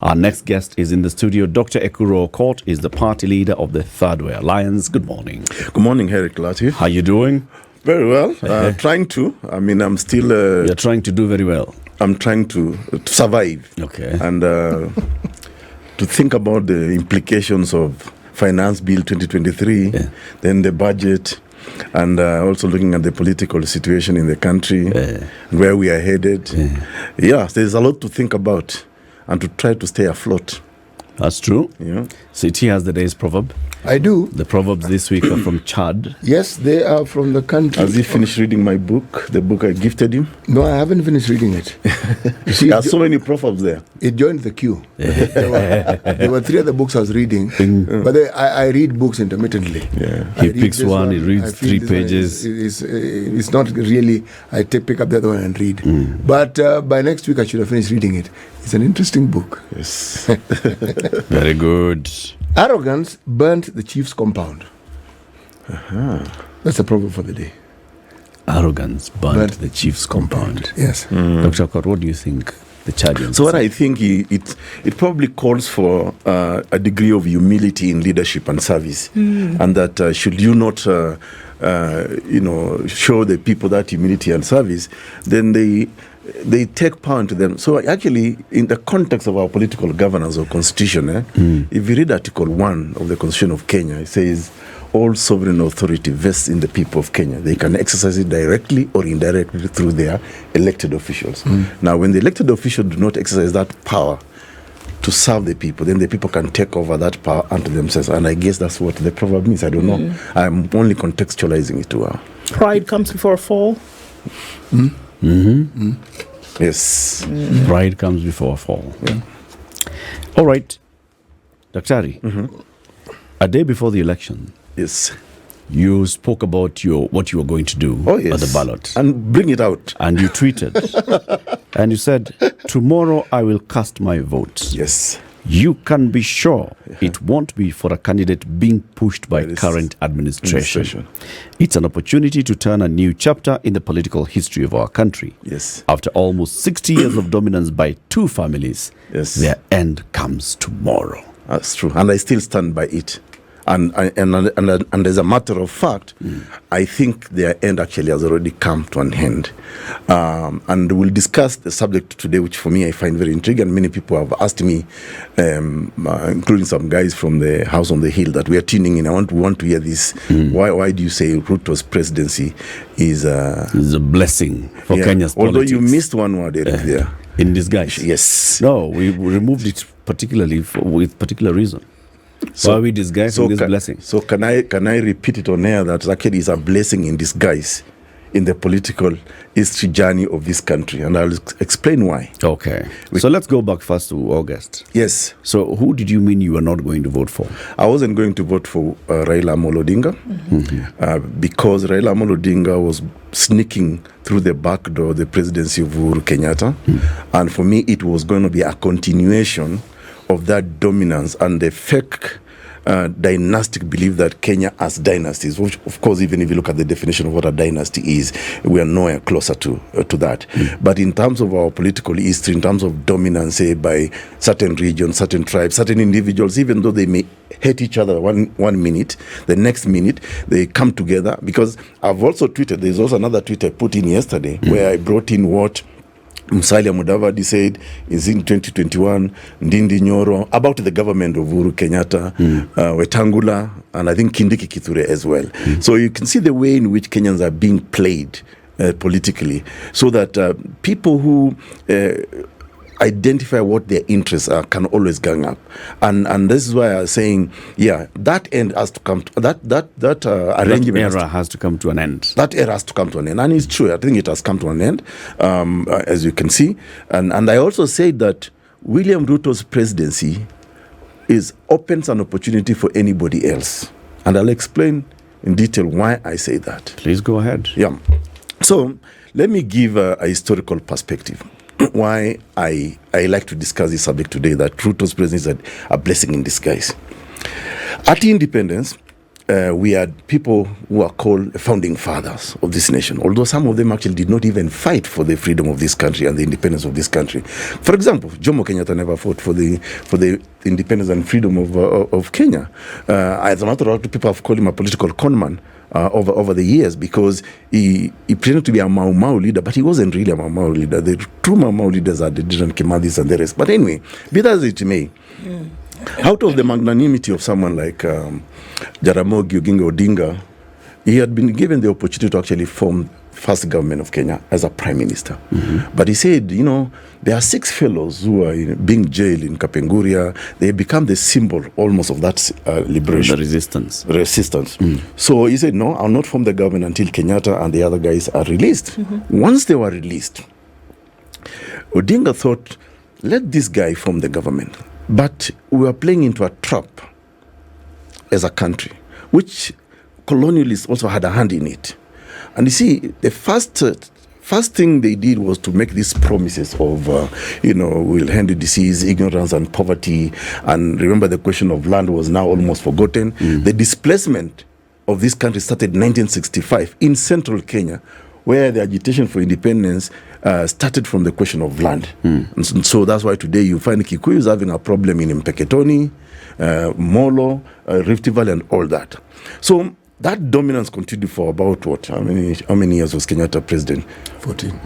Our next guest is in the studio. Dr. Ekuru Aukot is the party leader of the Thirdway Alliance. Good morning. Good morning, Eric Lati. How are you doing? Very well. Trying to. I'm still... You're trying to do very well. I'm trying to survive. Okay. And to think about the implications of Finance Bill 2023, then the budget, and also looking at the political situation in the country, where we are headed. There's a lot to think about and to try to stay afloat. That's true. Yeah. City has the day's proverb. I do. The proverbs this week are from Chad. Yes, they are from the country. Has he finished reading my book, the book I gifted him? No, I haven't finished reading it. You see, there are so many proverbs there. It joined the queue. There were three other books I was reading, but I read books intermittently. Yeah. He picks one, he reads 3 pages. It's not really, I pick up the other one and read. But by next week I should have finished reading it. It's an interesting book. Yes. Very good. Arrogance burnt the chief's compound. That's the proverb for the day. Arrogance burnt the chief's compound. Yes. Dr. Aukot, what do you think the Chadians So what say? I think it probably calls for a degree of humility in leadership and service, and that should you not, show the people that humility and service, then they take power into them. So actually, in the context of our political governance or constitution, if you read Article 1 of the Constitution of Kenya, it says all sovereign authority vests in the people of Kenya. They can exercise it directly or indirectly through their elected officials. Now, when the elected officials do not exercise that power to serve the people, then the people can take over that power unto themselves. And I guess that's what the proverb means. I don't know. I'm only contextualizing it to her. Pride comes before a fall. Yes. Pride comes before a fall. Yeah. All right. Daktari, a day before the election, Yes. you spoke about what you were going to do at the ballot. And bring it out. And you tweeted. And you said, tomorrow I will cast my vote. Yes. You can be sure it won't be for a candidate being pushed by current administration. It's an opportunity to turn a new chapter in the political history of our country. Yes. After almost 60 years of dominance by 2 families, their end comes tomorrow. That's true. And I still stand by it. And as a matter of fact, I think their end actually has already come to an end. And we'll discuss the subject today, which for me I find very intriguing. And many people have asked me, including some guys from the House on the Hill, that we are tuning in. We want to hear this. Why do you say Ruto's presidency is a blessing for Kenya's politics? Although you missed one word there. In disguise. Yes. No, we removed it particularly with particular reason. So, why are we disguising this blessing? So can I repeat it on air that actually is a blessing in disguise in the political history journey of this country, and I'll explain why. Okay. So let's go back first to August. Yes. So who did you mean you were not going to vote for? I wasn't going to vote for Raila Amolo Odinga because Raila Amolo Odinga was sneaking through the back door the presidency of Uhuru Kenyatta, and for me it was going to be a continuation of that dominance and the fake dynastic belief that Kenya has dynasties, which of course, even if you look at the definition of what a dynasty is, we are nowhere closer to that. But in terms of our political history, in terms of dominance, say, by certain regions, certain tribes, certain individuals, even though they may hate each other one minute, the next minute they come together. Because I've also tweeted, there's also another tweet I put in yesterday where I brought in what Musalia Mudavadi said is in 2021, Ndindi Nyoro, about the government of Uhuru Kenyatta, Wetangula, and I think Kindiki Kithure as well. So you can see the way in which Kenyans are being played politically, so that people who identify what their interests are can always gang up, and this is why I'm saying, that end has to come to, that arrangement era has to come to an end. That era has to come to an end, and it's true. I think it has come to an end, as you can see, and I also said that William Ruto's presidency opens an opportunity for anybody else, and I'll explain in detail why I say that. Please go ahead. Yeah. So let me give a historical perspective. Why I like to discuss this subject today, that Ruto's presidency is a blessing in disguise. At independence, we had people who are called founding fathers of this nation, although some of them actually did not even fight for the freedom of this country and the independence of this country. For example, Jomo Kenyatta never fought for the independence and freedom of Kenya. As a matter of fact, people have called him a political conman over the years, because he pretended to be a Mau Mau leader, but he wasn't really a Mau Mau leader. The true Mau Mau leaders are the Dedan Kimathis and the rest. But anyway, be that as it may, out of the magnanimity of someone like Jaramogi Oginga Odinga, he had been given the opportunity to actually form first government of Kenya as a prime minister. But he said, there are 6 fellows who are being jailed in Kapenguria. They become the symbol almost of that liberation. The resistance. So he said, no, I'll not form the government until Kenyatta and the other guys are released. Once they were released, Odinga thought, let this guy form the government. But we are playing into a trap as a country, which colonialists also had a hand in it. And you see, the first thing they did was to make these promises of, we'll end the disease, ignorance and poverty. And remember, the question of land was now almost forgotten. The displacement of this country started in 1965 in central Kenya, where the agitation for independence started from the question of land. And so that's why today you find Kikuyus having a problem in Mpeketoni, Molo, Rift Valley and all that. So that dominance continued for about how many years was Kenyatta president?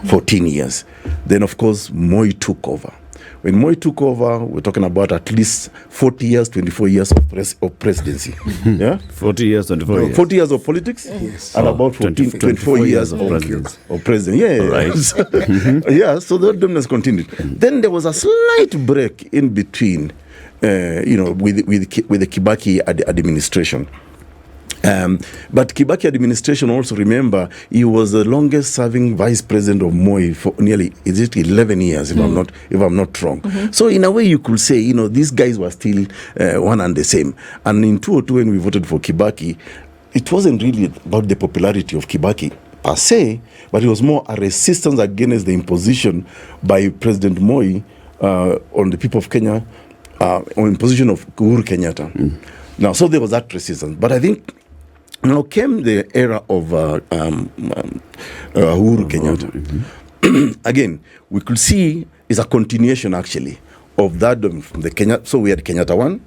14 years. Then, of course, Moi took over. When Moi took over, we're talking about at least 40 years, 24 years of presidency. Yeah? 40 years, 24 years. 40 years of politics? Yes. And about 24 years of president. Yeah. Right. Yeah, so the dominance continued. Then there was a slight break in between, with the Kibaki administration. But Kibaki administration also, remember, he was the longest serving vice president of Moi for nearly 11 years, if I'm not wrong. So in a way you could say, these guys were still one and the same. And in 2002 when we voted for Kibaki, it wasn't really about the popularity of Kibaki per se, but it was more a resistance against the imposition by President Moi on the people of Kenya, on imposition of Uhuru Kenyatta. Now, so there was that resistance. But I think now came the era of Uhuru Kenyatta. Again, we could see is a continuation actually of that from the Kenya. So we had Kenyatta 1,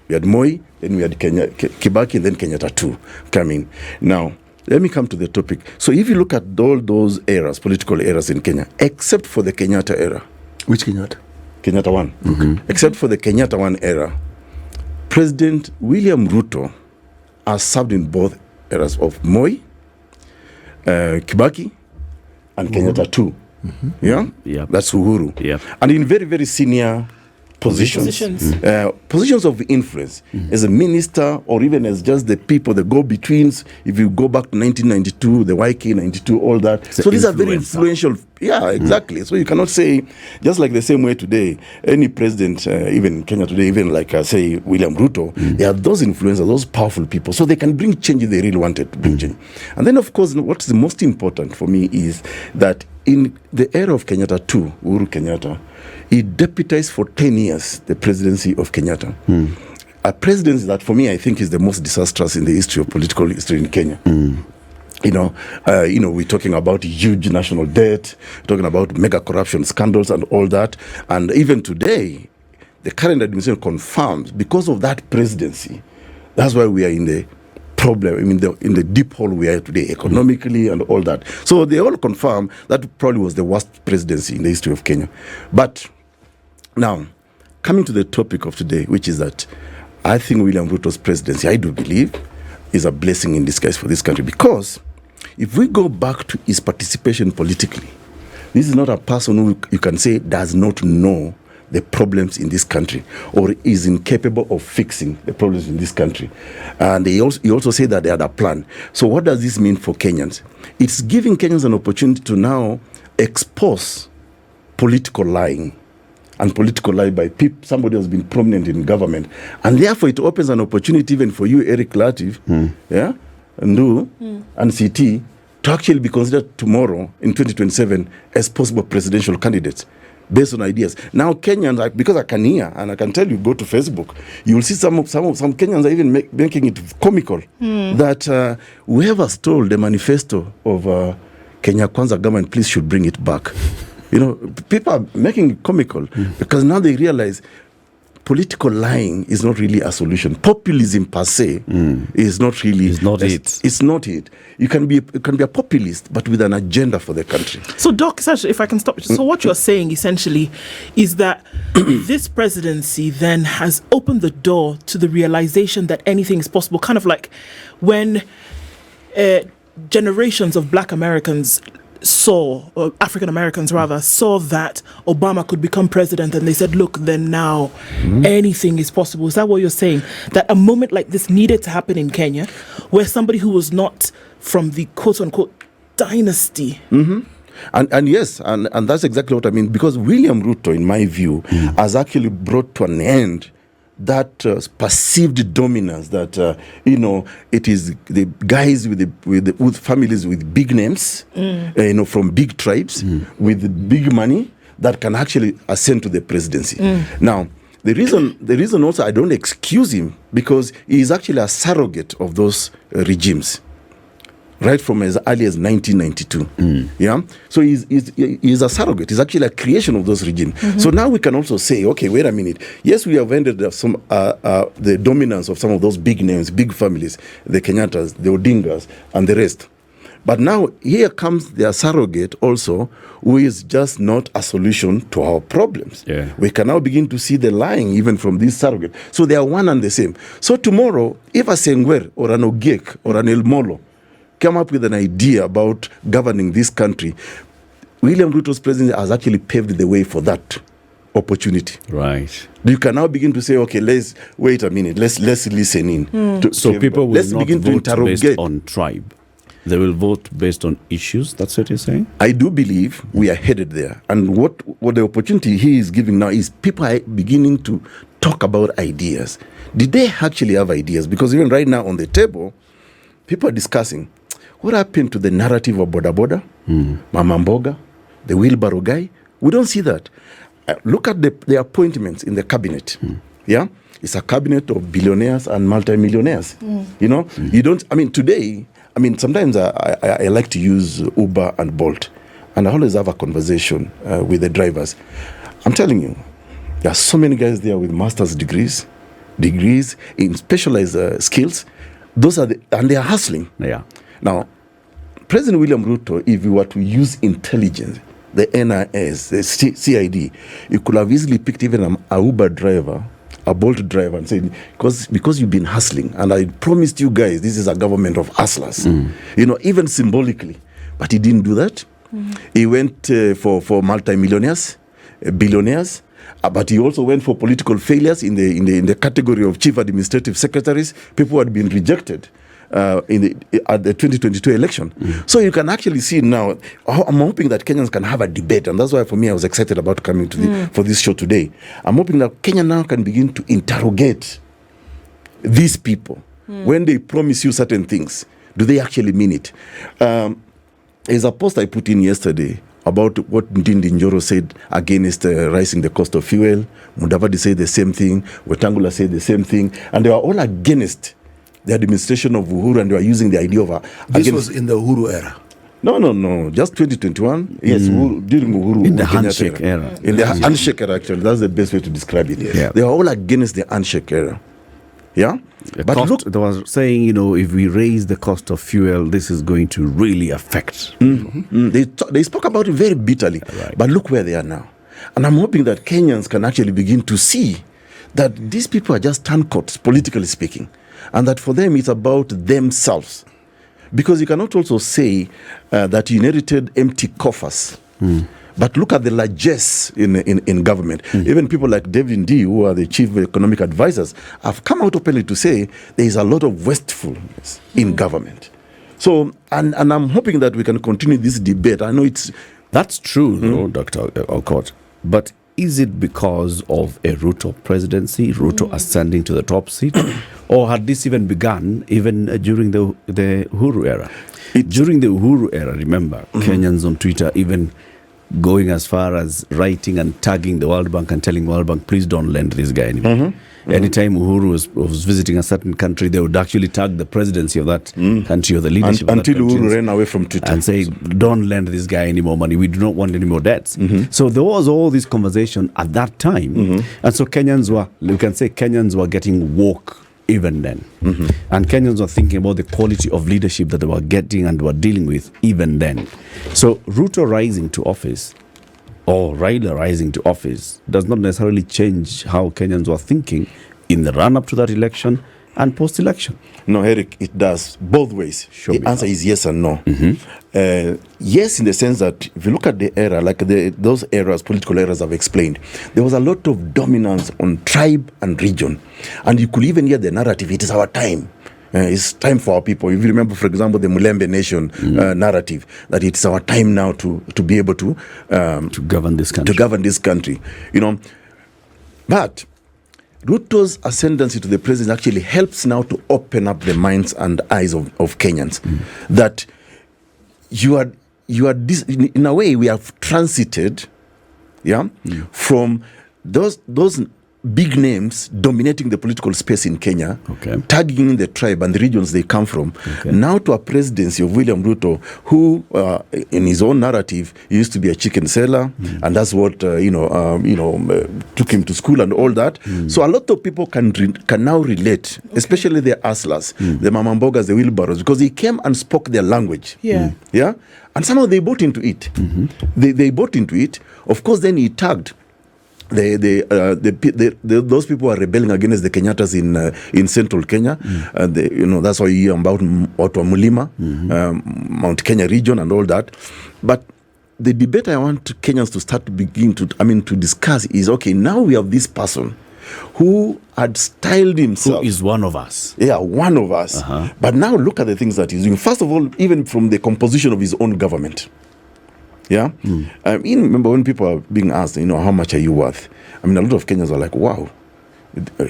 we had Moi, then we had Kibaki, and then Kenyatta 2 coming. Now, let me come to the topic. So if you look at all those eras, political eras in Kenya, except for the Kenyatta era. Which Kenyatta? Kenyatta 1. Except for the Kenyatta 1 era, President William Ruto has served in both eras of Moi, Kibaki, and Kenyatta 2. Yeah? That's Uhuru. Yeah. And in very, very senior positions of influence as a minister, or even as just the people, the go-betweens. If you go back to 1992, the YK 92, all that. So these are very influential. Yeah, exactly. So you cannot say, just like the same way today, any president, even in Kenya today, even like say William Ruto, they are those influencers, those powerful people. So they can bring change if they really wanted to bring change. And then, of course, what's the most important for me is that in the era of Kenyatta 2, Uhuru Kenyatta, he deputized for 10 years the presidency of Kenyatta. A presidency that, for me, I think is the most disastrous in the history of political history in Kenya. We're talking about huge national debt, talking about mega corruption scandals and all that. And even today, the current administration confirms, because of that presidency, that's why we are in the problem, in the deep hole we are today, economically and all that. So they all confirm that probably was the worst presidency in the history of Kenya. But now, coming to the topic of today, which is that I think William Ruto's presidency, I do believe, is a blessing in disguise for this country. Because if we go back to his participation politically, this is not a person who you can say does not know the problems in this country or is incapable of fixing the problems in this country. And he also said that they had a plan. So what does this mean for Kenyans? It's giving Kenyans an opportunity to now expose political lying and political lie by somebody who has been prominent in government. And therefore it opens an opportunity even for you, Eric Latif, Ndu, and CT to actually be considered tomorrow in 2027 as possible presidential candidates. based on ideas. Now Kenyans, because I can hear and I can tell you, go to Facebook, you will see some Kenyans are even making it comical that whoever stole the manifesto of Kenya Kwanza government, please should bring it back. People are making it comical because now they realize political lying is not really a solution. Populism per se is not really. It's not it. It's not it. You can be a populist, but with an agenda for the country. So, Doc, essentially, if I can stop. So, what you're saying essentially is that this presidency then has opened the door to the realization that anything is possible. Kind of like when generations of Black Americans or African Americans rather, saw that Obama could become president, and they said, look, then now anything is possible. Is that what you're saying? That a moment like this needed to happen in Kenya, where somebody who was not from the quote-unquote dynasty. And yes, and that's exactly what I mean, because William Ruto, in my view, has actually brought to an end that perceived dominance that it is the guys with families with big names, from big tribes with big money that can actually ascend to the presidency. Now, the reason also I don't excuse him, because he is actually a surrogate of those regimes. Right from as early as 1992, yeah. So he's a surrogate. He's actually a creation of those regimes. So now we can also say, okay, wait a minute. Yes, we have ended the dominance of some of those big names, big families, the Kenyattas, the Odingas, and the rest. But now here comes their surrogate also, who is just not a solution to our problems. Yeah. We can now begin to see the lying even from this surrogate. So they are one and the same. So tomorrow, if a Sengwer or an Ogiek or an El Molo come up with an idea about governing this country, William Ruto's presidency has actually paved the way for that opportunity. Right. You can now begin to say, okay, let's wait a minute, let's listen in. So people will let's not begin to vote interrogate based on tribe. They will vote based on issues. That's what you're saying? I do believe we are headed there. And what the opportunity he is giving now is people are beginning to talk about ideas. Did they actually have ideas? Because even right now on the table, people are discussing, what happened to the narrative of Boda Boda, Mama Mboga, the wheelbarrow guy? We don't see that. Look at the appointments in the cabinet. Yeah, it's a cabinet of billionaires and multimillionaires. You don't. I mean, today. I mean, sometimes I like to use Uber and Bolt, and I always have a conversation with the drivers. I'm telling you, there are so many guys there with master's degrees in specialized skills. And they are hustling. Yeah. Now, President William Ruto, if you were to use intelligence, the NIS, the CID, you could have easily picked even a Uber driver, a Bolt driver, and said, because you've been hustling, and I promised you guys this is a government of hustlers, even symbolically. But he didn't do that. He went for multimillionaires, billionaires, but he also went for political failures in the category of chief administrative secretaries, people who had been rejected at the 2022 election. So you can actually see now, I'm hoping that Kenyans can have a debate, and that's why for me I was excited about coming to for this show today. I'm hoping that Kenya now can begin to interrogate these people. When they promise you certain things, do they actually mean it? There's a post I put in yesterday about what Ndindi Njoro said against rising the cost of fuel. Mudavadi said the same thing. Wetangula said the same thing. And they were all against the administration of Uhuru, and they were using the idea of This was in the Uhuru era. No. Just 2021. Yes, during Uhuru. In the handshake era. In the handshake era, actually. That's the best way to describe it. Yeah. They were all against the handshake era. Yeah? But look, they were saying, if we raise the cost of fuel, this is going to really affect. They spoke about it very bitterly. Right. But look where they are now. And I'm hoping that Kenyans can actually begin to see that these people are just turncoats, politically speaking. And that for them, it's about themselves. Because you cannot also say that you inherited empty coffers. But look at the largesse in government. Even people like David Ndii, who are the chief economic advisors, have come out openly to say there is a lot of wastefulness in government. So, and I'm hoping that we can continue this debate. I know That's true, though, Dr. Aukot. But is it because of a Ruto presidency, Ruto ascending to the top seat? Or had this even begun even during the Uhuru era? During the Uhuru era, remember, Kenyans on Twitter even going as far as writing and tagging the World Bank and telling World Bank, please don't lend this guy anymore. Anytime Uhuru was visiting a certain country, they would actually tag the presidency of that country or the leadership of that until country. Uhuru ran away from Twitter. And say, don't lend this guy any more money. We do not want any more debts. So there was all this conversation at that time. And so Kenyans were getting woke even then. And Kenyans were thinking about the quality of leadership that they were getting and were dealing with even then. So Ruto rising to office or Raila rising to office does not necessarily change how Kenyans were thinking in the run-up to that election and post-election. No, Eric, it does both ways. The answer is yes and no. Yes, in the sense that if you look at the era, like those eras, political eras I've explained, there was a lot of dominance on tribe and region. And you could even hear the narrative, it is our time. It's time for our people. If you remember, for example, the Mulembe Nation narrative, that it's our time now to be able to govern this country. To govern this country, But Ruto's ascendancy to the presidency actually helps now to open up the minds and eyes of Kenyans. That you are in a way we have transited, from those big names dominating the political space in Kenya, tagging in the tribe and the regions they come from, now to a presidency of William Ruto, who, in his own narrative, he used to be a chicken seller, and that's what took him to school and all that. So a lot of people can now relate, especially the hustlers, the mamambogas, the wheelbarrows, because he came and spoke their language. And somehow they bought into it. They bought into it. Of course, then he tagged those people are rebelling against the Kenyattas in central Kenya. That's why you hear about Watu Mulima, Mount Kenya region and all that. But the debate I want Kenyans to start to to discuss is, okay, now we have this person who had styled himself. Who is one of us. Yeah, one of us. But now look at the things that he's doing. First of all, even from the composition of his own government. Remember when people are being asked, how much are you worth? A lot of Kenyans are like, wow,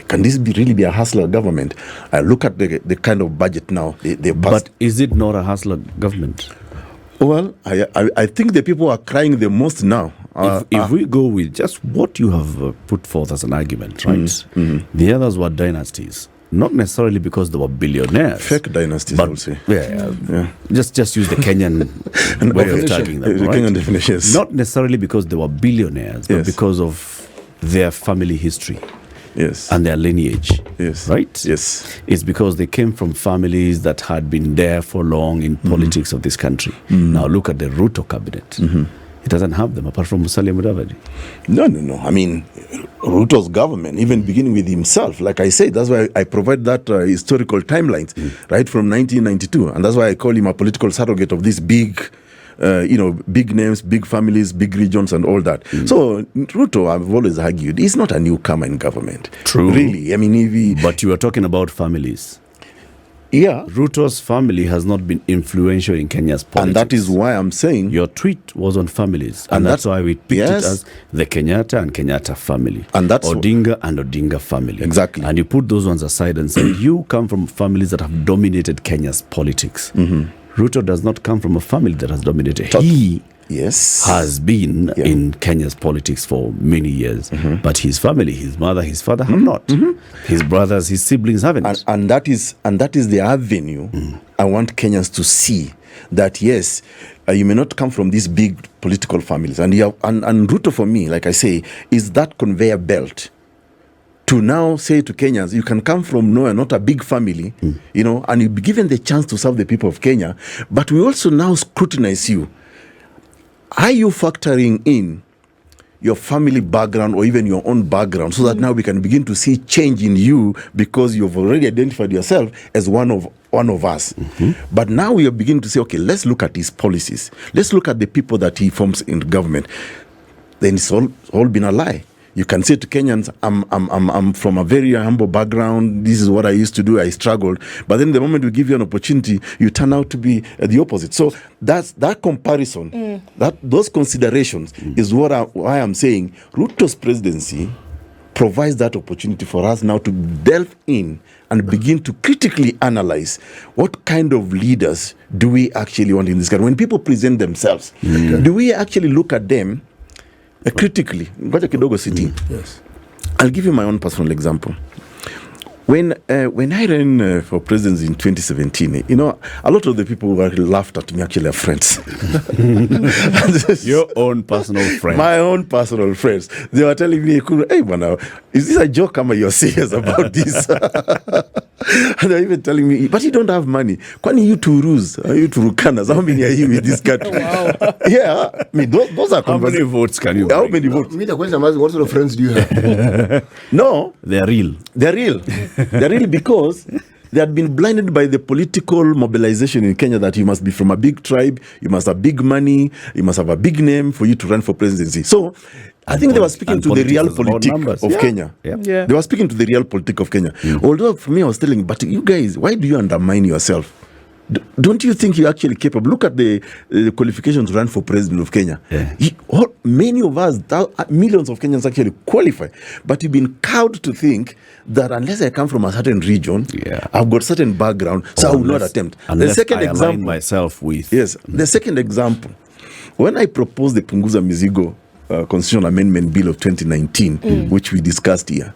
can this really be a hustler government? Look at the kind of budget now they passed. But is it not a hustler government? Well, I think the people are crying the most now. If we go with just what you have put forth as an argument, right? The others were dynasties. Not necessarily because they were billionaires. Fake dynasties, I would say. Just use the Kenyan way of tagging them, right? Kenyan definitions. Not necessarily because they were billionaires, but because of their family history. And their lineage. Right? It's because they came from families that had been there for long in politics of this country. Now look at the Ruto cabinet. It doesn't have them apart from Musalia Mudavadi. No. Ruto's government, even beginning with himself, like I said, that's why I provide that historical timelines, right from 1992, and that's why I call him a political surrogate of these big names, big families, big regions, and all that. So Ruto, I've always argued, is not a newcomer in government. True, really. But you are talking about families. Ruto's family has not been influential in Kenya's politics. And that is why I'm saying... Your tweet was on families. And that's why we picked it as the Kenyatta and Kenyatta family. And that's... Odinga and Odinga family. Exactly. And you put those ones aside and say, you come from families that have dominated Kenya's politics. Ruto does not come from a family that has dominated. He has been in Kenya's politics for many years. But his family, his mother, his father have not. His brothers, his siblings haven't. And that is the avenue I want Kenyans to see, that yes, you may not come from these big political families. And Ruto, for me, like I say, is that conveyor belt to now say to Kenyans, you can come from nowhere, not a big family, and you'll be given the chance to serve the people of Kenya. But we also now scrutinize you. Are you factoring in your family background or even your own background so that now we can begin to see change in you because you've already identified yourself as one of us? But now we are beginning to say, okay, let's look at his policies. Let's look at the people that he forms in government. Then it's all been a lie. You can say to Kenyans, I'm from a very humble background. This is what I used to do. I struggled. But then the moment we give you an opportunity, you turn out to be the opposite. So that comparison, those considerations is why I'm saying Ruto's presidency provides that opportunity for us now to delve in and begin to critically analyze what kind of leaders do we actually want in this country. When people present themselves, do we actually look at them critically? Ngoja kidogo City. Yes. I'll give you my own personal example. When I ran for presidency in 2017, you know, a lot of the people who laughed at me actually are friends. Your own personal friend. My own personal friends. They were telling me, hey, man, is this a joke? Am I you're serious about this? And they're even telling me, but you don't have money. Kwani you to Rus, you to Rukanas, how many are you in this country? Wow. Yeah, I mean, those are How many votes can you How bring? many votes? Me, the question I'm asking, what sort of friends do you have? No, They're real. they're real. They're real because they had been blinded by the political mobilization in Kenya that you must be from a big tribe, you must have big money, you must have a big name for you to run for presidency. So I think they were speaking to the real politic of Kenya. Yeah. Yeah. They were speaking to the real politic of Kenya. Although for me, I was telling, but you guys, why do you undermine yourself? Don't you think you're actually capable? Look at the qualifications to run for president of Kenya. Yeah. Many of us, millions of Kenyans actually qualify. But you've been cowed to think that unless I come from a certain region, I've got certain background, so I will not attempt. Unless I align myself with. Yes. The second example, when I proposed the Punguza Mizigo Constitutional Amendment Bill of 2019, which we discussed here,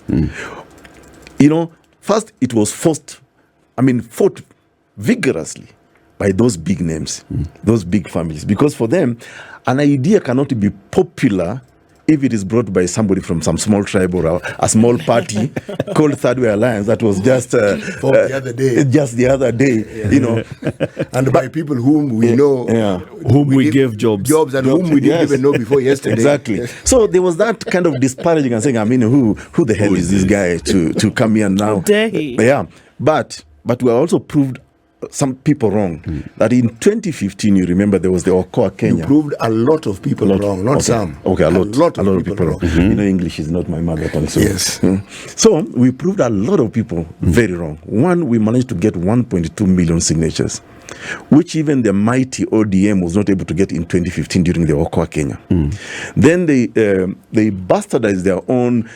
you know, first it was fought vigorously by those big names, those big families, because for them, an idea cannot be popular if it is brought by somebody from some small tribe or a small party called Thirdway Alliance that was just the other day. Just the other day, you know, And by people whom we know, Whom we gave jobs. and whom we didn't even know before yesterday. Exactly. Yes. So there was that kind of disparaging and saying, I mean, who the hell is this guy to come here now? How dare he? Yeah. But we also proved some people wrong. That in 2015, you remember there was the Okoa Kenya. You proved a lot of people wrong, not some. Okay, a lot of people wrong. Mm-hmm. You know, English is not my mother tongue. So, Yes. So we proved a lot of people very wrong. One, we managed to get 1.2 million signatures, which even the mighty ODM was not able to get in 2015 during the Okoa Kenya. Then they bastardized their own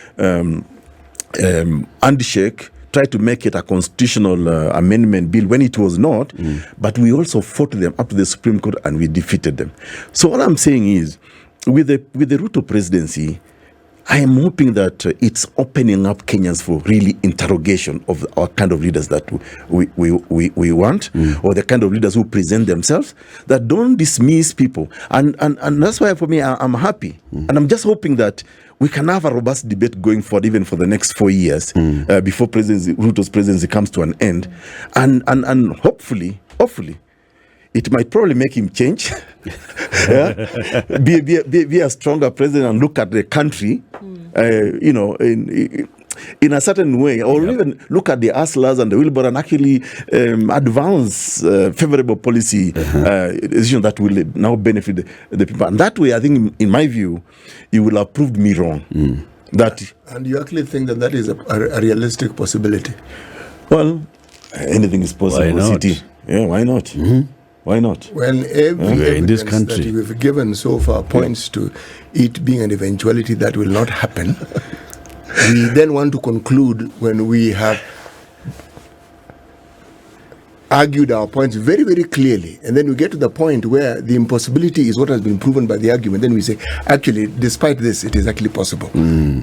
handshake, tried to make it a constitutional amendment bill when it was not, but we also fought them up to the Supreme Court and we defeated them. So what I'm saying is, with the Ruto presidency, I am hoping that it's opening up Kenyans for really interrogation of our kind of leaders that we want, or the kind of leaders who present themselves, that don't dismiss people. And that's why for me, I'm happy. And I'm just hoping that we can have a robust debate going forward, even for the next 4 years, before Ruto's presidency comes to an end. And hopefully, it might probably make him change, be a stronger president and look at the country, you know, in a certain way, or even look at the hustlers and the wheelbarrow and actually advance favorable policy decision that will now benefit the people. And that way, I think, in my view, you will have proved me wrong. And you actually think that is a realistic possibility? Well, anything is possible. Why not? City. Yeah, why not? Why not? When every in this evidence country that we've given so far points to it being an eventuality that will not happen, we then want to conclude when we have argued our points very, very clearly, and then we get to the point where the impossibility is what has been proven by the argument. Then we say, actually, despite this, it is actually possible.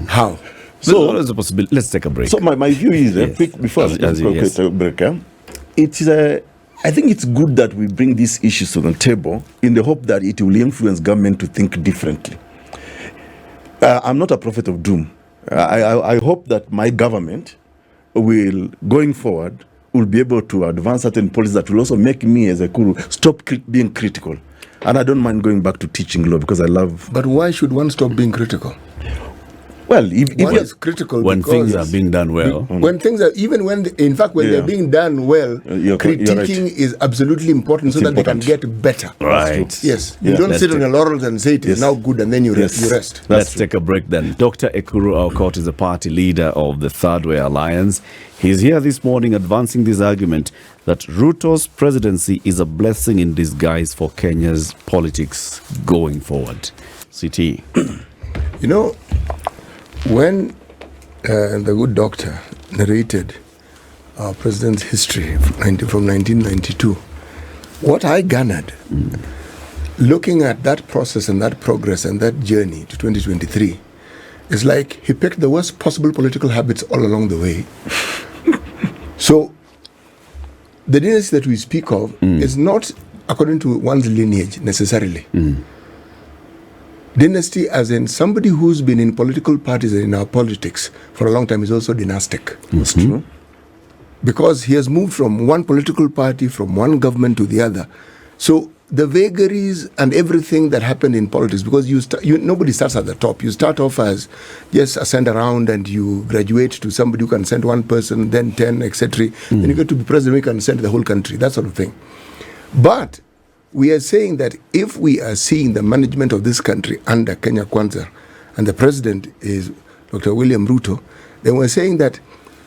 How? So, what is the possibility? Let's take a break. So my view is, before I take a break, I think it's good that we bring these issues to the table in the hope that it will influence government to think differently. I'm not a prophet of doom. I hope that my government will, going forward, will be able to advance certain policies that will also make me as Ekuru stop being critical. And I don't mind going back to teaching law because I love... But why should one stop being critical? Well, if one is critical when because things are being done well. When things are, even when, they're being done well, critiquing right. is absolutely important so that they can get better. Right. Yes. You don't sit on your laurels and say it is now good and then you rest. Let's take a break then. Dr. Ekuru Aukot is the party leader of the Thirdway Alliance. He's here this morning advancing this argument that Ruto's presidency is a blessing in disguise for Kenya's politics going forward. CT. You know, when and the good doctor narrated our president's history from 1992, what I garnered, looking at that process and that progress and that journey to 2023, is like he picked the worst possible political habits all along the way. So the dynasty that we speak of is not according to one's lineage necessarily. Dynasty, as in somebody who's been in political parties and in our politics for a long time, is also dynastic. That's true. Because he has moved from one political party, from one government to the other. So the vagaries and everything that happened in politics, because nobody starts at the top. You start off as just a send around and you graduate to somebody who can send one person, then 10, etc. Then you get to be president, who can send the whole country, that sort of thing. But we are saying that if we are seeing the management of this country under Kenya Kwanza, and the president is Dr. William Ruto, then we're saying that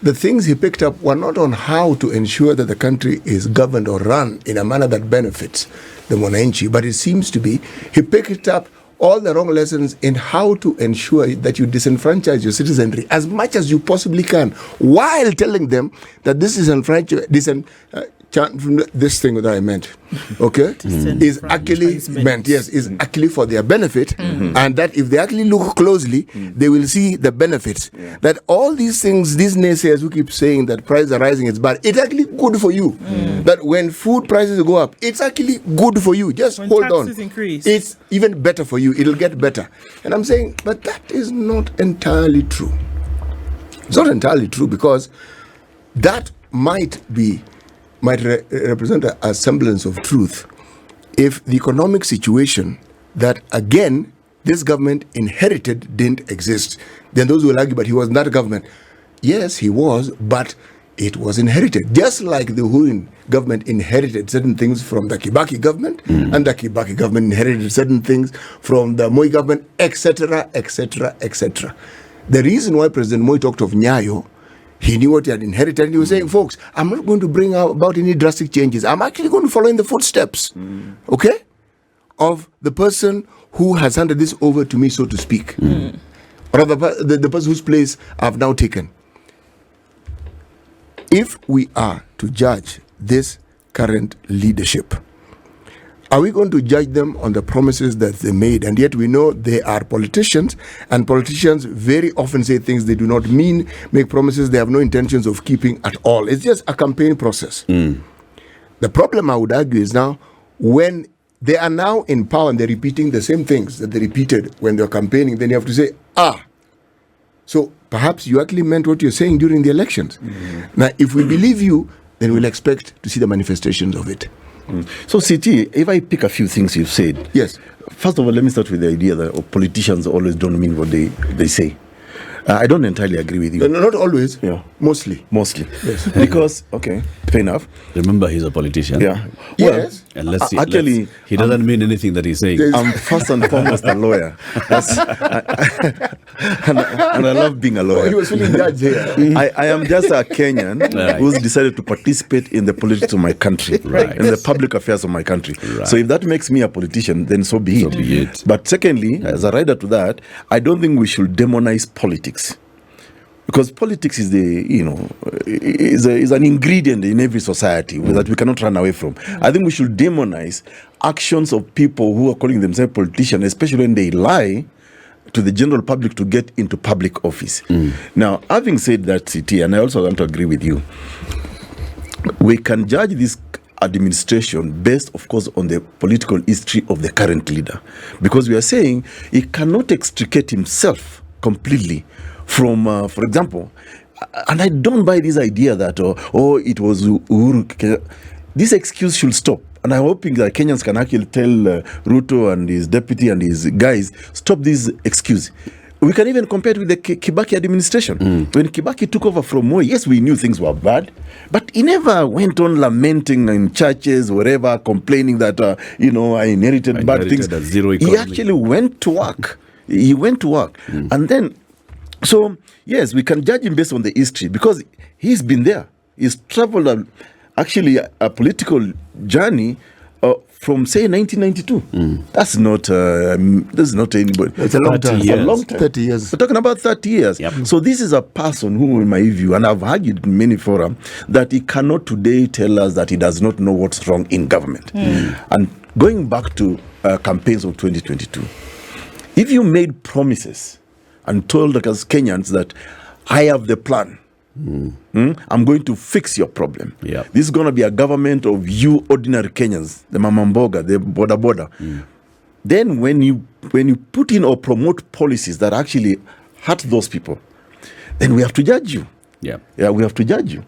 the things he picked up were not on how to ensure that the country is governed or run in a manner that benefits the Mwananchi, but it seems to be he picked up all the wrong lessons in how to ensure that you disenfranchise your citizenry as much as you possibly can, while telling them that this is this thing that I meant, okay, is actually meant, yes, is actually for their benefit, and that if they actually look closely, they will see the benefits. That all these things, these naysayers who keep saying that prices are rising, it's bad, it's actually good for you. That when food prices go up, it's actually good for you. Just when hold on. Increase. It's even better for you. It'll get better. And I'm saying, but that is not entirely true. It's not entirely true, because that might represent a semblance of truth if the economic situation that, again, this government inherited didn't exist. Then those will argue, but he was in that government. Yes, he was, but it was inherited. Just like the Uhuru government inherited certain things from the Kibaki government, and the Kibaki government inherited certain things from the Moi government, etc., etc., etc. The reason why President Moi talked of Nyayo, he knew what he had inherited, and he was saying, folks, I'm not going to bring about any drastic changes. I'm actually going to follow in the footsteps, okay, of the person who has handed this over to me, so to speak. Or the person whose place I've now taken. If we are to judge this current leadership, are we going to judge them on the promises that they made? And yet we know they are politicians, and politicians very often say things they do not mean, make promises they have no intentions of keeping at all. It's just a campaign process. The problem, I would argue, is now when they are now in power and they're repeating the same things that they repeated when they were campaigning, then you have to say, so perhaps you actually meant what you're saying during the elections. Now, if we believe you, then we'll expect to see the manifestations of it. So, CT, if I pick a few things you've said. Yes. First of all, let me start with the idea that politicians always don't mean what they say. I don't entirely agree with you. No, not always. Yeah. Mostly. Yes. Because, okay, fair enough. Remember, he's a politician. Yeah. Well, yes. And actually, he doesn't mean anything that he's saying. I'm first and foremost a lawyer. And I love being a lawyer. He was feeling judged here. I am just a Kenyan who's decided to participate in the politics of my country, in the public affairs of my country. So if that makes me a politician, then so be it. But secondly, as a rider to that, I don't think we should demonize politics. Because politics is is an ingredient in every society that we cannot run away from. I think we should demonize actions of people who are calling themselves politicians, especially when they lie to the general public to get into public office. Now, having said that, CT, and I also want to agree with you, we can judge this administration based, of course, on the political history of the current leader. Because we are saying he cannot extricate himself completely from, for example, and I don't buy this idea that, it was Uhuru. This excuse should stop. And I'm hoping that Kenyans can actually tell Ruto and his deputy and his guys, stop this excuse. We can even compare it with the Kibaki administration. When Kibaki took over from Moi, yes, we knew things were bad, but he never went on lamenting in churches, wherever, complaining that, I inherited bad things. He actually went to work. And then, so, yes, we can judge him based on the history because he's been there. He's traveled actually a political journey from say 1992. That's not anybody. It's a long time. years. A long time. 30 years. We're talking about 30 years. Yep. So this is a person who, in my view, and I've argued in many fora, that he cannot today tell us that he does not know what's wrong in government. And going back to campaigns of 2022, if you made promises and told us Kenyans that I have the plan, I'm going to fix your problem. Yeah. This is going to be a government of you ordinary Kenyans, the mamamboga, the boda. Then when you put in or promote policies that actually hurt those people, then we have to judge you. Yeah. Yeah, we have to judge you.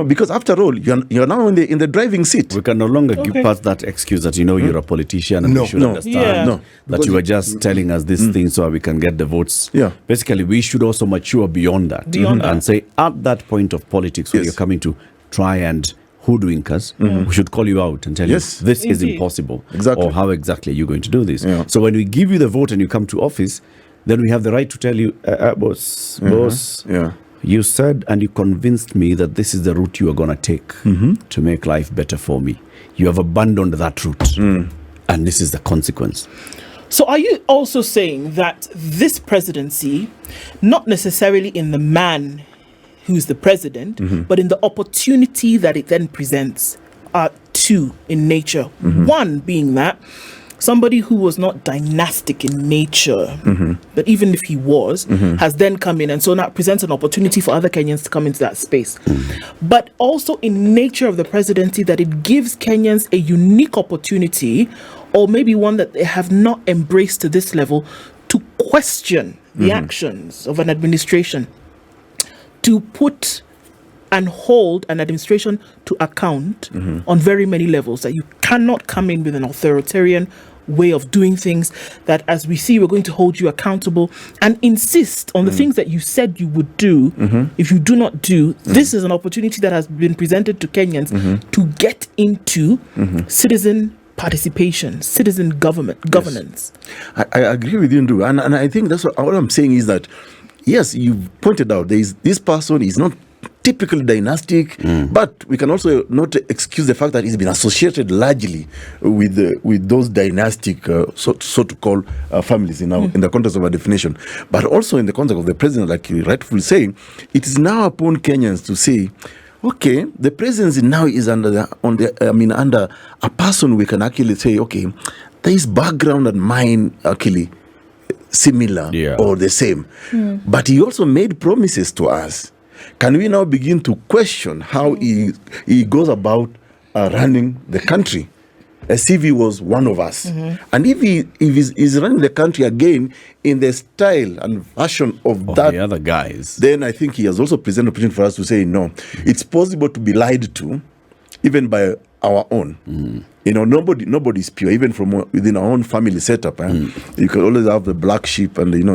Because after all, you're now in the driving seat. We can no longer give past that excuse that you're a politician and we should understand that you are just telling us this thing so we can get the votes. Yeah. Basically, we should also mature beyond that. And say at that point of politics when you're coming to try and hoodwink us, we should call you out and tell you this is impossible. Exactly. Or how exactly are you going to do this? Yeah. So when we give you the vote and you come to office, then we have the right to tell you, boss, Yeah. you said and you convinced me that this is the route you are going to take to make life better for me. You have abandoned that route, and this is the consequence. So are you also saying that this presidency, not necessarily in the man who's the president, but in the opportunity that it then presents, are two in nature? One being that somebody who was not dynastic in nature, but even if he was, has then come in, and so now presents an opportunity for other Kenyans to come into that space. But also in nature of the presidency, that it gives Kenyans a unique opportunity, or maybe one that they have not embraced to this level, to question the actions of an administration, to put and hold an administration to account on very many levels, that you cannot come in with an authoritarian way of doing things, that as we see, we're going to hold you accountable and insist on the things that you said you would do. If you do not do, this is an opportunity that has been presented to Kenyans to get into citizen participation, citizen governance. I agree with you, Ndu. And I think that's what I'm saying is that, yes, you've pointed out this person is not typically dynastic, but we can also not excuse the fact that he's been associated largely with those dynastic, so to call families in the context of our definition. But also in the context of the president, like you rightfully saying, it is now upon Kenyans to say, okay, the presidency now is under a person we can actually say, okay, his background and mine actually similar or the same. But he also made promises to us. Can we now begin to question how he goes about running the country as if he was one of us? And if he's running the country again in the style and fashion of that, the other guys, then I think he has also presented an opportunity for us to say, no, it's possible to be lied to, even by our own. Nobody is pure, even from within our own family setup. You can always have the black sheep and in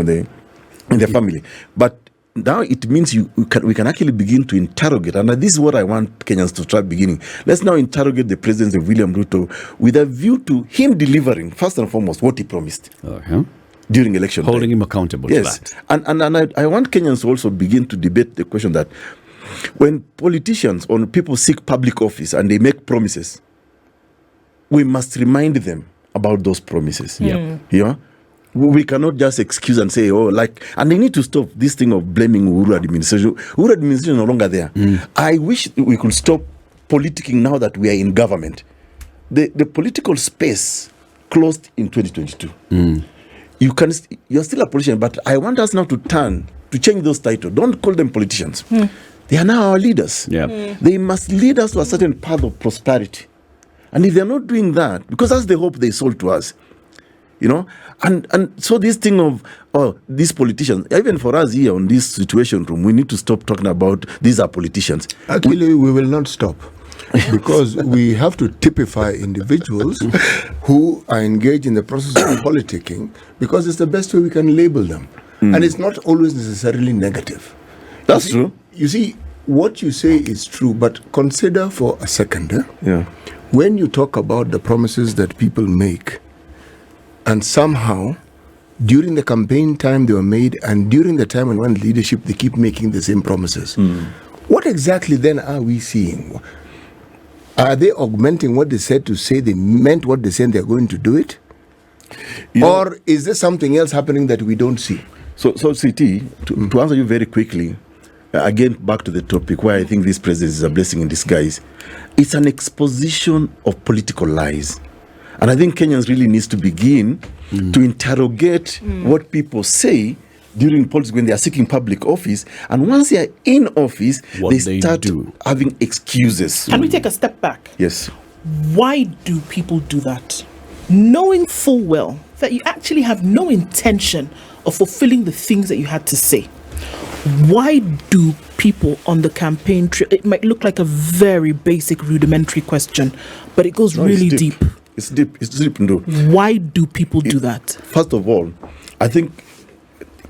the family. But now it means we can actually begin to interrogate, and this is what I want Kenyans to try beginning. Let's now interrogate the presidency of William Ruto with a view to him delivering, first and foremost, what he promised during election holding time. him accountable to that. And I want Kenyans to also begin to debate the question that when politicians or people seek public office and they make promises, we must remind them about those promises. We cannot just excuse and say, and they need to stop this thing of blaming Uhuru administration. Uhuru administration is no longer there. I wish we could stop politicking now that we are in government. The political space closed in 2022. You're still a politician, but I want us now to change those titles. Don't call them politicians. They are now our leaders. They must lead us to a certain path of prosperity. And if they're not doing that, because that's the hope they sold to us, and so this thing of these politicians, even for us here on this situation room, we need to stop talking about these are politicians. Actually, we will not stop, because we have to typify individuals who are engaged in the process of politicking, because it's the best way we can label them. And it's not always necessarily negative. That's true. You see, what you say is true, but consider for a second, when you talk about the promises that people make, and somehow, during the campaign time they were made, and during the time when one leadership, they keep making the same promises. What exactly then are we seeing? Are they augmenting what they said to say they meant what they said they're going to do it? Or is there something else happening that we don't see? So CT, to answer you very quickly, again, back to the topic why I think this president is a blessing in disguise. It's an exposition of political lies. And I think Kenyans really needs to begin to interrogate what people say during politics when they are seeking public office. And once they are in office, they start having excuses. Can we take a step back? Yes. Why do people do that? Knowing full well that you actually have no intention of fulfilling the things that you had to say. Why do people on the campaign trail? It might look like a very basic, rudimentary question, but it goes really deep. It's deep. It's deep. No. Why do people do that? First of all, I think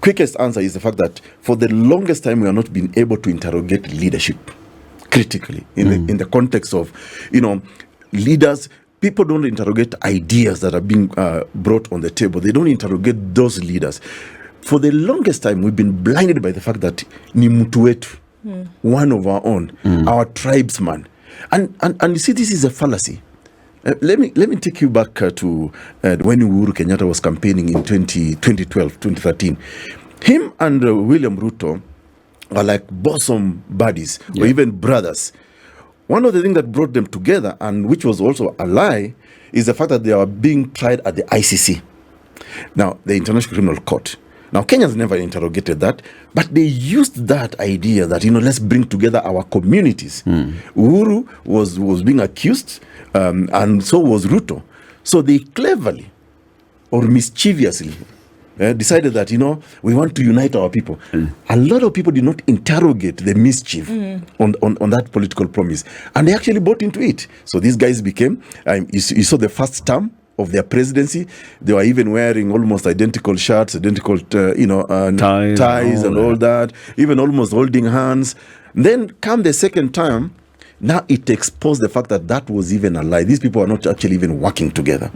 quickest answer is the fact that for the longest time we have not been able to interrogate leadership critically in the context of, leaders. People don't interrogate ideas that are being brought on the table. They don't interrogate those leaders. For the longest time, we've been blinded by the fact that ni mtu wetu, one of our own, our tribesman. And you see, this is a fallacy. Let me take you back to when Uhuru Kenyatta was campaigning in 2012, 2013. Him and William Ruto are like bosom buddies or even brothers. One of the things that brought them together, and which was also a lie, is the fact that they are being tried at the ICC. Now, the International Criminal Court. Now, Kenyans never interrogated that, but they used that idea that, let's bring together our communities. Uhuru was being accused, and so was Ruto. So they cleverly or mischievously decided that, we want to unite our people. A lot of people did not interrogate the mischief on that political promise. And they actually bought into it. So these guys became, you saw the first term of their presidency. They were even wearing almost identical shirts, identical, ties and all that, even almost holding hands. Then come the second term, now it exposed the fact that was even a lie. These people are not actually even working together.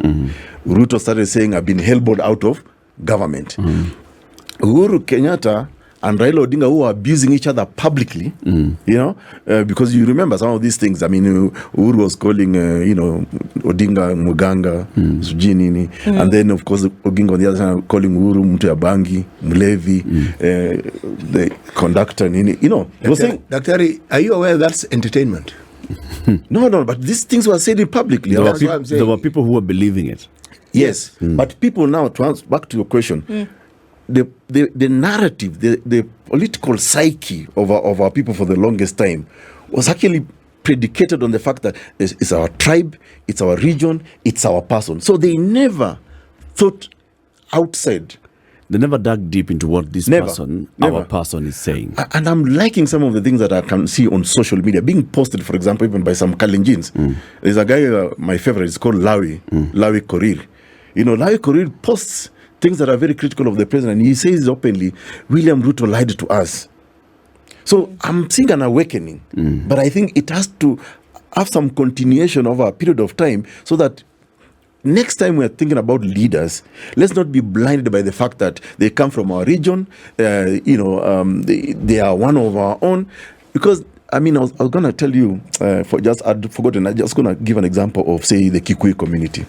Ruto started saying, I've been hellbowed out of government. Uhuru Kenyatta and Raila Odinga, who are abusing each other publicly, because you remember some of these things. I mean, Uhuru was calling, Odinga Muganga, Sujinini, and then of course Odinga on the other side calling Uhuru Mtu ya Bangi, Mlevi, the conductor, Daktari, are you aware that's entertainment? No, but these things were said publicly. There were people who were believing it. Yes, but people now, back to your question, the narrative, the political psyche of our people for the longest time was actually predicated on the fact that it's our tribe, it's our region, it's our person. So they never thought outside. They never dug deep into what this our person is saying. And I'm liking some of the things that I can see on social media being posted, for example, even by some Kalenjins. There's a guy, my favorite, is called Lawi Korir. Lawi Korir posts things that are very critical of the president. He says openly, William Ruto lied to us. So I'm seeing an awakening, but I think it has to have some continuation over a period of time so that next time we're thinking about leaders, let's not be blinded by the fact that they come from our region, they are one of our own. Because, I was going to tell you, I'd forgotten, I'm just going to give an example of, say, the Kikuyu community.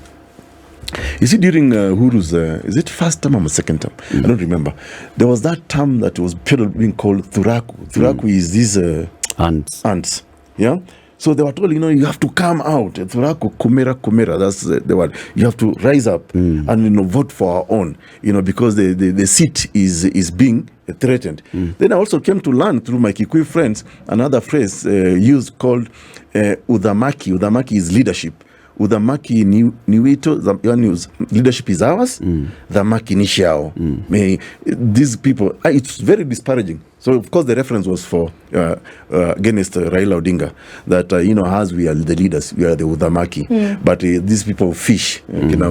You see, during Uhuru's, is it first term or second term? I don't remember. There was that term that was being called Thuraku. Thuraku is these ants. Yeah? So they were told, you have to come out. Thuraku, kumera, that's the word. You have to rise up and vote for our own, because the seat is being threatened. Then I also came to learn through my Kikuyu friends another phrase used called udhamaki. Udhamaki is leadership. Udhamaki ni wito, leadership is ours, dhamaki ni shao. These people, it's very disparaging. So, of course, the reference was for against Raila Odinga, that, as we are the leaders, we are the udhamaki. But these people fish,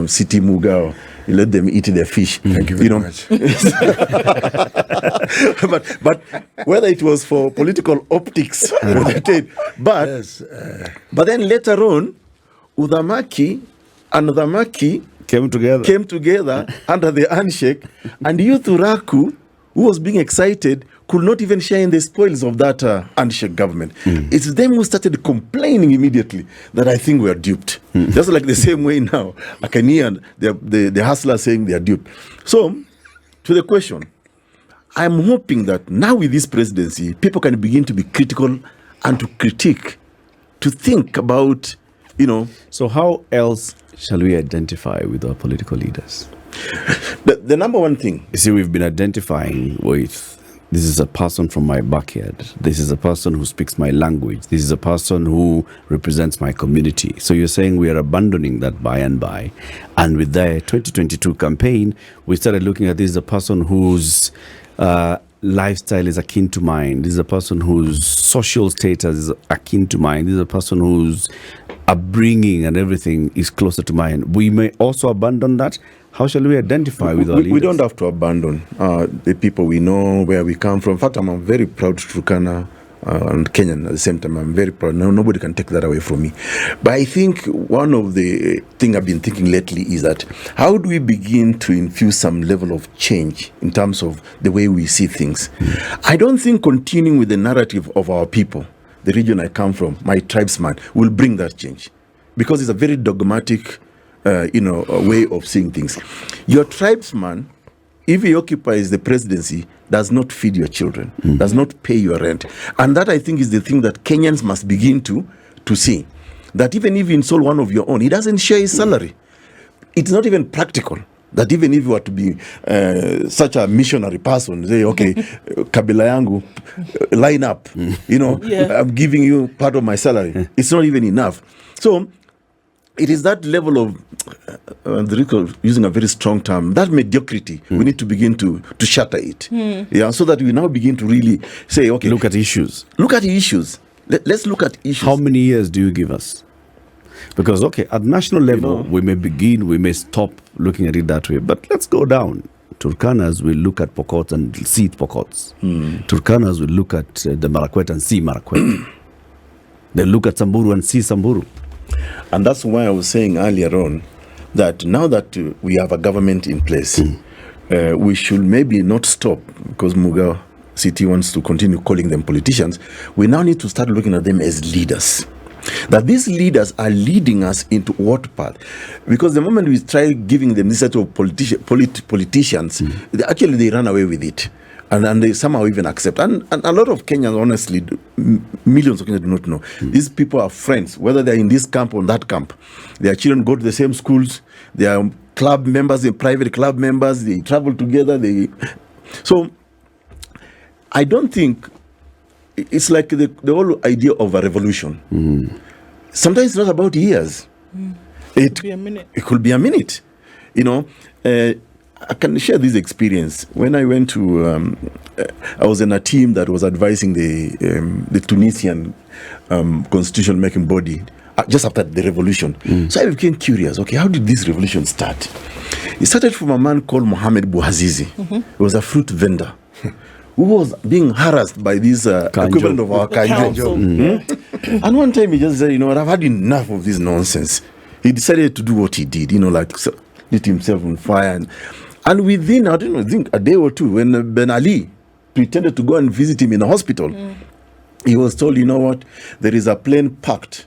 city muga, you let them eat their fish. Thank you very much. but whether it was for political optics, but then later on, Udhamaki and Udhamaki came together under the handshake, and Thuraku, who was being excited, could not even share in the spoils of that handshake government. It's them who started complaining immediately that I think we are duped. Just like the same way now, Akani and the hustlers saying they are duped. So, to the question, I'm hoping that now with this presidency, people can begin to be critical and to critique, to think about, So how else shall we identify with our political leaders? The number one thing. You see, we've been identifying with, this is a person from my backyard. This is a person who speaks my language. This is a person who represents my community. So you're saying we are abandoning that by and by. And with the 2022 campaign, we started looking at this as a person whose lifestyle is akin to mine. This is a person whose social status is akin to mine. This is a person whose upbringing and everything is closer to mine. We may also abandon that. How shall we identify with our leaders? We don't have to abandon the people we know, where we come from. In fact, I'm very proud Turkana and Kenyan at the same time. I'm very proud. No, nobody can take that away from me. But I think one of the things I've been thinking lately is that how do we begin to infuse some level of change in terms of the way we see things? I don't think continuing with the narrative of our people, the region I come from, my tribesman, will bring that change. Because it's a very dogmatic a way of seeing things. Your tribesman, if he occupies the presidency, does not feed your children, does not pay your rent. And that, I think, is the thing that Kenyans must begin to see. That even if you insult one of your own, he doesn't share his salary. It's not even practical. That even if you were to be such a missionary person, say, okay, Kabila yangu, line up, I'm giving you part of my salary. It's not even enough. So, it is that level of, using a very strong term, that mediocrity, we need to begin to shatter it. So that we now begin to really say, okay. Look at issues. Look at the issues. Let's look at issues. How many years do you give us? Because, okay, at national level, we may stop looking at it that way. But let's go down. Turkanas will look at Pokots and see Pokots. Turkanas will look at the Marakwet and see Marakwet. They look at Samburu and see Samburu. And that's why I was saying earlier on that now that we have a government in place, we should maybe not stop, because Muga City wants to continue calling them politicians. We now need to start looking at them as leaders. That these leaders are leading us into what path? Because the moment we try giving them this set of politicians, they run away with it. And they somehow even accept. And a lot of Kenyans, honestly, millions of Kenyans do not know. These people are friends, whether they're in this camp or that camp. Their children go to the same schools. They are club members, they're private club members. They travel together. So I don't think it's like the whole idea of a revolution. Sometimes it's not about years. It could be a minute. It could be a minute. I can share this experience. When I went to, I was in a team that was advising the Tunisian constitution making body just after the revolution. So I became curious. Okay, how did this revolution start? It started from a man called Mohamed Bouazizi. He was a fruit vendor who was being harassed by this equivalent of our Kanjo. And one time he just said, I've had enough of this nonsense. He decided to do what he did, lit himself on fire. And within, I think a day or two, when Ben Ali pretended to go and visit him in a hospital, he was told, there is a plane parked.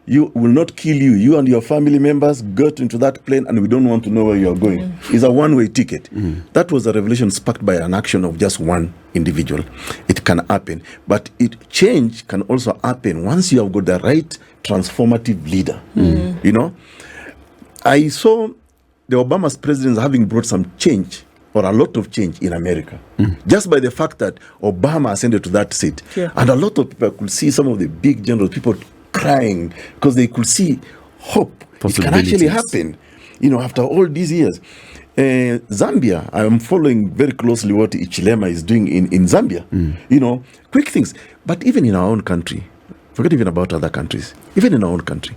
You will not kill you. You and your family members got into that plane and we don't want to know where you are going. It's a one-way ticket. That was a revolution sparked by an action of just one individual. It can happen. But change can also happen once you have got the right transformative leader. I saw the Obama's presidents having brought some change, or a lot of change in America, just by the fact that Obama ascended to that seat. And a lot of people could see some of the big generals, people crying, because they could see hope. It can actually happen, after all these years. Zambia, I am following very closely what Ichilema is doing in Zambia. Quick things. But even in our own country, forget even about other countries, even in our own country,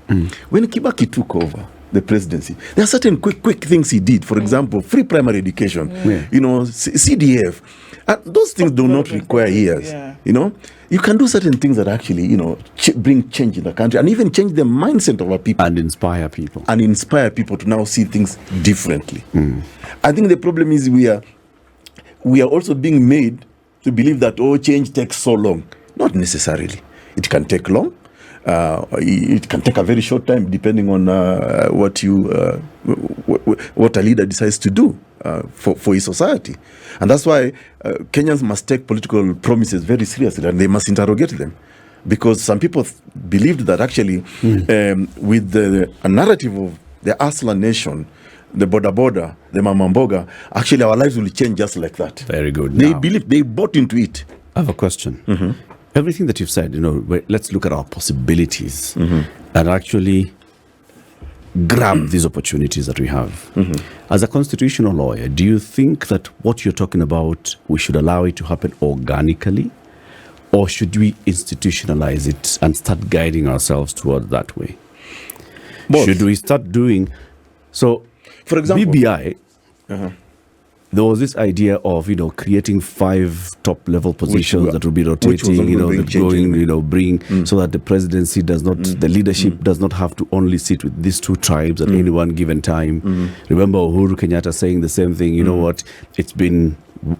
when Kibaki took over the presidency, there are certain quick things he did. For example, free primary education, CDF. Those things do not require years. You can do certain things that actually, bring change in the country and even change the mindset of our people. And inspire people. And inspire people to now see things differently. I think the problem is we are also being made to believe that, change takes so long. Not necessarily. It can take long. It can take a very short time, depending on what a leader decides to do for his society. And that's why Kenyans must take political promises very seriously, and they must interrogate them. Because some people believed that actually with a narrative of the Asla nation, the border, the Mamamboga, actually our lives will change just like that. Very good. They believed, they bought into it. I have a question. Everything that you've said, let's look at our possibilities and actually grab these opportunities that we have. As a constitutional lawyer, do you think that what you're talking about, we should allow it to happen organically? Or should we institutionalize it and start guiding ourselves toward that way? Both. Should we start doing... So, for example, BBI, there was this idea of, creating 5 top-level positions that will be rotating, so that the presidency does not, the leadership does not have to only sit with these 2 tribes at any one given time. Remember Uhuru Kenyatta saying the same thing, you know what, it's been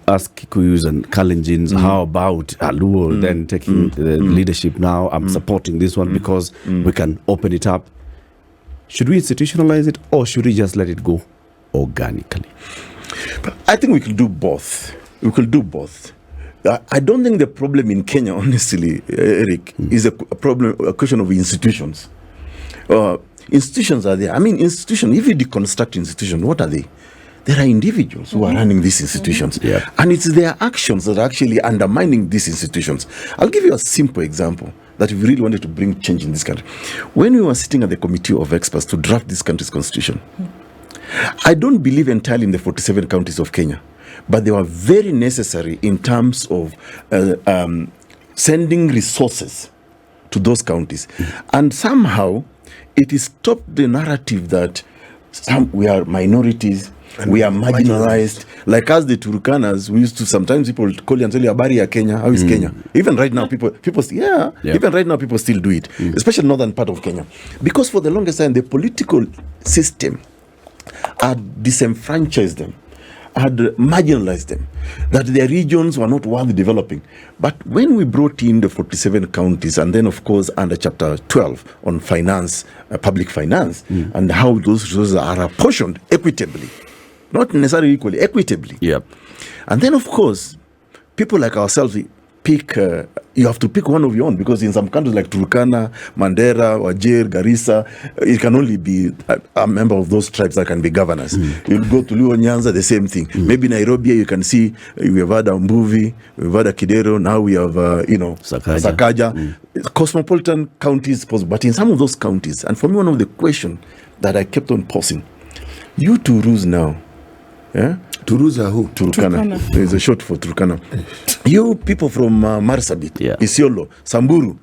us Kikuyus and Kalenjins, how about Aluo then taking the leadership now? I'm supporting this one because we can open it up. Should we institutionalize it, or should we just let it go organically? I think we could do both. I don't think the problem in Kenya, honestly, Eric, is a question of institutions. Institutions are there. I mean, if you deconstruct institutions, what are they? There are individuals who are running these institutions. And it's their actions that are actually undermining these institutions. I'll give you a simple example that if we really wanted to bring change in this country. When we were sitting at the committee of experts to draft this country's constitution, I don't believe entirely in the 47 counties of Kenya, but they were very necessary in terms of sending resources to those counties. And somehow it is stopped the narrative that we are minorities, we are marginalized. Like us, the Turkanas, we used to, sometimes people call you and tell you, habari ya Kenya, how is Kenya? Even right now, people even right now, people still do it, especially northern part of Kenya. Because for the longest time, the political system had disenfranchised them, had marginalized them, that their regions were not worth developing. But when we brought in the 47 counties, and then of course under chapter 12 on finance, public finance, and how those resources are apportioned equitably, not necessarily equally, equitably. And then of course, people like ourselves, you have to pick one of your own, because in some countries like Turkana, Mandera, Wajir, Garissa, it can only be a member of those tribes that can be governors. You'll go to Luo Nyanza, the same thing. Maybe Nairobi, you can see we have had Mbuvi, we've had Kidero, now we have Sakaja. Cosmopolitan counties, but in some of those counties, and for me, one of the questions that I kept on posing, you Turus now, Turuza who? Turkana. There's a short for Turkana. You people from Marsabit, Isiolo, Samburu,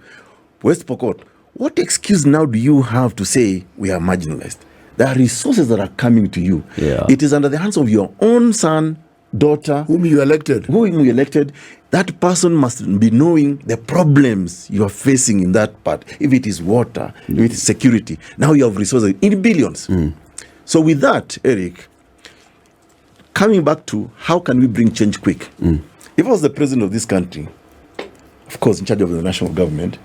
West Pokot, what excuse now do you have to say we are marginalized? There are resources that are coming to you. It is under the hands of your own son, daughter. Whom you elected. That person must be knowing the problems you are facing in that part. If it is water, if it is security. Now you have resources in billions. So with that, Eric, coming back to how can we bring change quick? If I was the president of this country, of course in charge of the national government,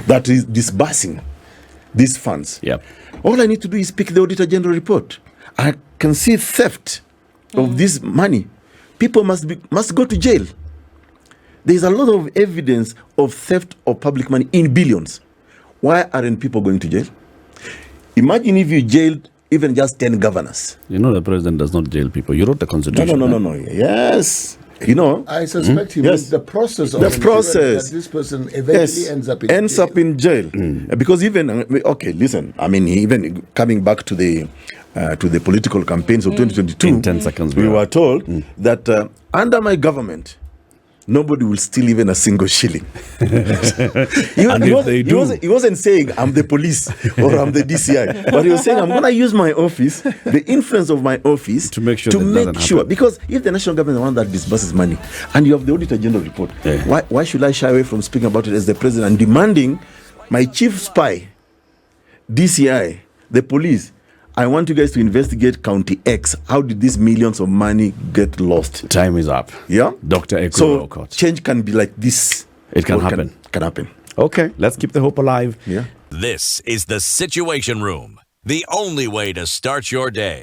that is disbursing these funds, all I need to do is pick the Auditor General report. I can see theft of this money. People must go to jail. There is a lot of evidence of theft of public money in billions. Why aren't people going to jail? Imagine if you jailed even just 10 governors. The president does not jail people. You wrote the constitution. No. Yes. I suspect he was the process of that this person eventually ends up in jail. Because even, listen, I mean, even coming back to the political campaigns of 2022, in 10 seconds, we were told that under my government, nobody will steal even a single shilling. He wasn't saying I'm the police or I'm the DCI, but he was saying I'm going to use my office, the influence of my office, to make sure. Because if the national government is the one that disburses money, and you have the Auditor General report, why should I shy away from speaking about it as the president and demanding my chief spy, DCI, the police, I want you guys to investigate County X. How did these millions of money get lost? Time is up. Yeah? Dr. Ekuru So Aukot. change can be like this. It can Or happen. Can happen. Okay, let's keep the hope alive. Yeah. This is the Situation Room, the only way to start your day.